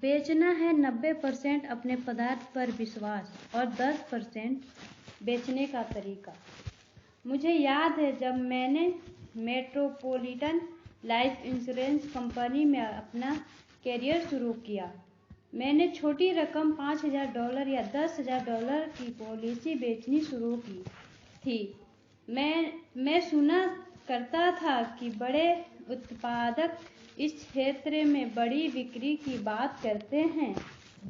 बेचना है 90% अपने पदार्थ पर विश्वास और 10% बेचने का तरीका। मुझे याद है जब मैंने मेट्रोपॉलिटन लाइफ इंश्योरेंस कंपनी में अपना करियर शुरू किया। मैंने छोटी रकम $5,000 या $10,000 की पॉलिसी बेचनी शुरू की थी। मैं सुना करता था कि बड़े उत्पादक इस क्षेत्र में बड़ी बिक्री की बात करते हैं।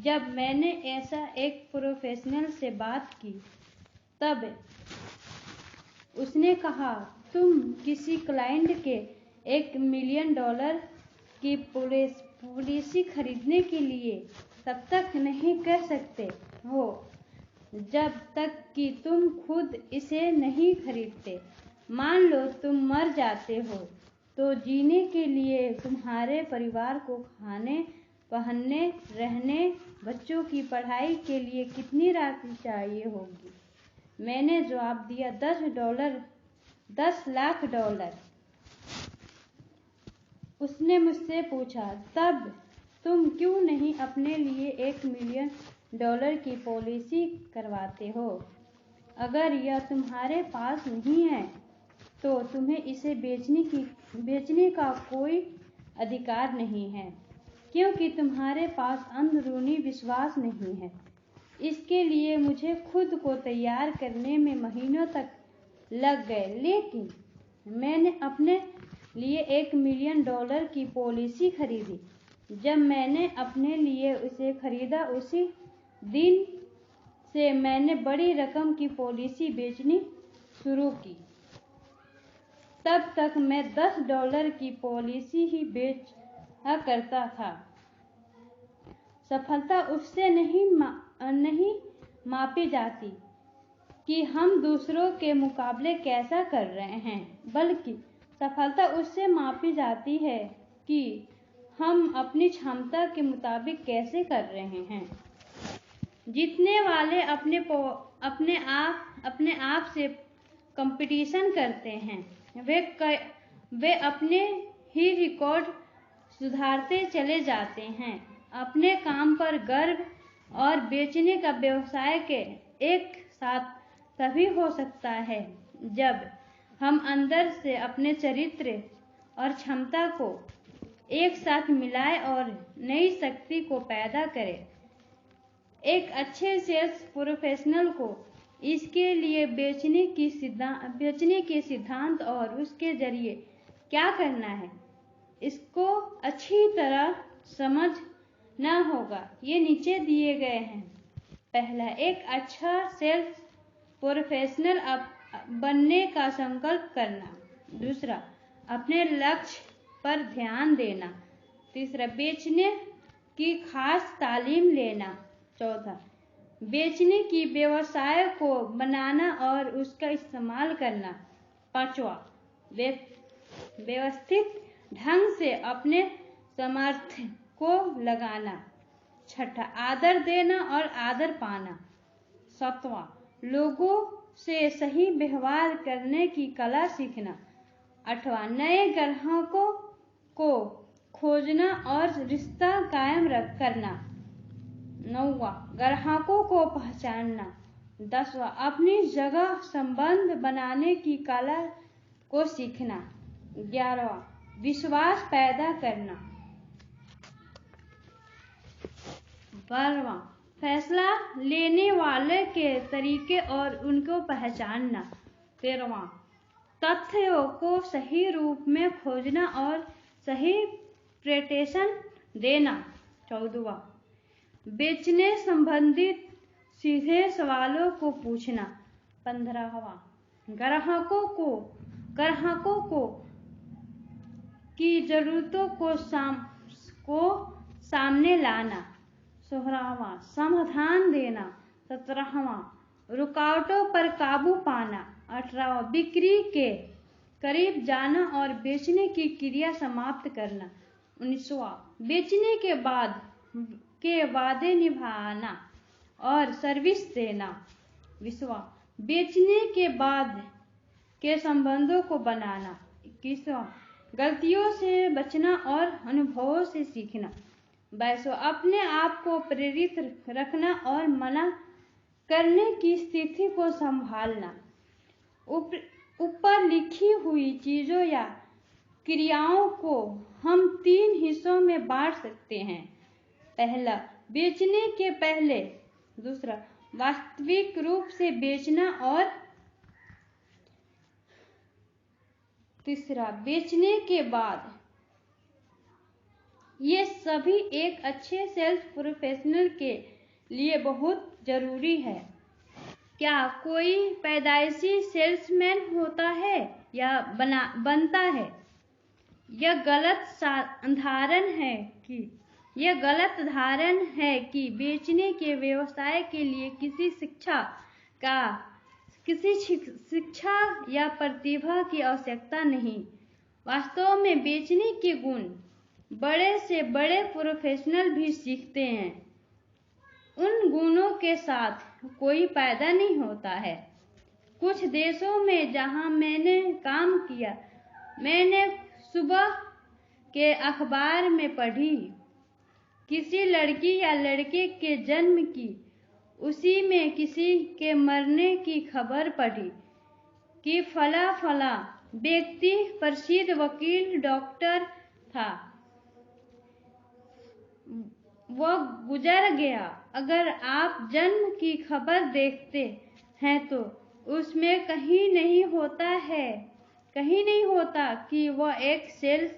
जब मैंने ऐसा एक प्रोफेशनल से बात की तब उसने कहा, तुम किसी क्लाइंट के $1 मिलियन की पॉलिसी खरीदने के लिए तब तक नहीं कह सकते हो जब तक कि तुम खुद इसे नहीं खरीदते। मान लो तुम मर जाते हो तो जीने के लिए तुम्हारे परिवार को खाने, पहनने, रहने, बच्चों की पढ़ाई के लिए कितनी राशि चाहिए होगी? मैंने जवाब दिया, $10 लाख। उसने मुझसे पूछा, तब तुम क्यों नहीं अपने लिए $1 मिलियन की पॉलिसी करवाते हो? अगर यह तुम्हारे पास नहीं है तो तुम्हें इसे बेचने का कोई अधिकार नहीं है, क्योंकि तुम्हारे पास अंदरूनी विश्वास नहीं है। इसके लिए मुझे खुद को तैयार करने में महीनों तक लग गए, लेकिन मैंने अपने लिए $1 मिलियन की पॉलिसी खरीदी। जब मैंने अपने लिए उसे खरीदा, उसी दिन से मैंने बड़ी रकम की पॉलिसी बेचनी शुरू की। तब तक मैं $10 की पॉलिसी ही बेचा करता था। सफलता उससे नहीं मापी जाती कि हम दूसरों के मुकाबले कैसा कर रहे हैं, बल्कि सफलता उससे मापी जाती है कि हम अपनी क्षमता के मुताबिक कैसे कर रहे हैं। जीतने वाले अपने आप से कंपटीशन करते हैं। वे अपने ही रिकॉर्ड सुधारते चले जाते हैं। अपने काम पर गर्व और बेचने का व्यवसाय के एक साथ तभी हो सकता है जब हम अंदर से अपने चरित्र और क्षमता को एक साथ मिलाएं और नई शक्ति को पैदा करें। एक अच्छे सेल्स प्रोफेशनल को इसके लिए बेचने के सिद्धांत और उसके जरिए क्या करना है, इसको अच्छी तरह समझना होगा। ये नीचे दिए गए हैं। पहला, एक अच्छा सेल्स प्रोफेशनल बनने का संकल्प करना। दूसरा, अपने लक्ष्य पर ध्यान देना। तीसरा, बेचने की खास तालीम लेना। चौथा, बेचने की व्यवसाय को बनाना और उसका इस्तेमाल करना। पांचवा, व्यवस्थित ढंग से अपने सामर्थ्य को लगाना। छठा, आदर देना और आदर पाना। सातवां, लोगों से सही व्यवहार करने की कला सीखना। आठवां, नए ग्राहकों को खोजना और रिश्ता कायम करना। नौवां, ग्राहकों को पहचानना। 10वां, अपनी जगह संबंध बनाने की कला को सीखना। 11वां, विश्वास पैदा करना। 12वां, फैसला लेने वाले के तरीके और उनको पहचानना। 13वां, तथ्यों को सही रूप में खोजना और सही प्रेजेंटेशन देना। 14वां, बेचने संबंधित सीधे सवालों को पूछना। 15वां, ग्राहकों को की जरूरतों को सामने लाना। 16वां, समाधान देना। 17वां, रुकावटों पर काबू पाना। 18वां, बिक्री के करीब जाना और बेचने की क्रिया समाप्त करना। 19वां, बेचने के बाद के वादे निभाना और सर्विस देना। 20वां, बेचने के बाद के संबंधों को बनाना। 21वां, गलतियों से बचना और अनुभवों से सीखना। 22 अपने आप को प्रेरित रखना और मना करने की स्थिति को संभालना। ऊपर लिखी हुई चीजों या क्रियाओं को हम 3 हिस्सों में बांट सकते हैं। पहला, बेचने के पहले। दूसरा, वास्तविक रूप से बेचना। और तीसरा, बेचने के बाद। ये सभी एक अच्छे सेल्स प्रोफेशनल के लिए बहुत जरूरी है। क्या कोई पैदाइशी सेल्समैन होता है या बनता है? यह गलत धारणा है कि बेचने के व्यवसाय के लिए किसी शिक्षा या प्रतिभा की आवश्यकता नहीं। वास्तव में बेचने के गुण बड़े से बड़े प्रोफेशनल भी सीखते हैं। उन गुणों के साथ कोई पैदा नहीं होता है। कुछ देशों में जहां मैंने काम किया, मैंने सुबह के अखबार में पढ़ी किसी लड़की या लड़के के जन्म की, उसी में किसी के मरने की खबर पढ़ी कि फला व्यक्ति प्रसिद्ध वकील डॉक्टर था, वह गुजर गया। अगर आप जन्म की खबर देखते हैं तो उसमें कहीं नहीं होता कि वह एक सेल्स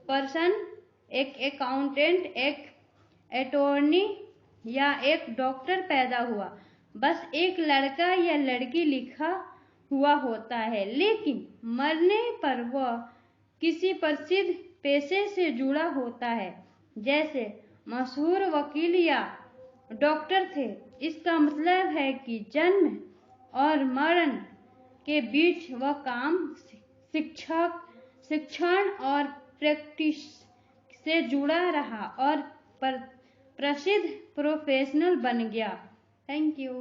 पर्सन, एक अकाउंटेंट, एक अटॉर्नी या एक डॉक्टर पैदा हुआ। बस एक लड़का या लड़की लिखा हुआ होता है, लेकिन मरने पर वह किसी प्रसिद्ध पेशे से जुड़ा होता है, जैसे मशहूर वकील या डॉक्टर थे। इसका मतलब है कि जन्म और मरण के बीच वह काम, शिक्षण और प्रैक्टिस से जुड़ा रहा और प्रसिद्ध प्रोफेशनल बन गया। Thank you.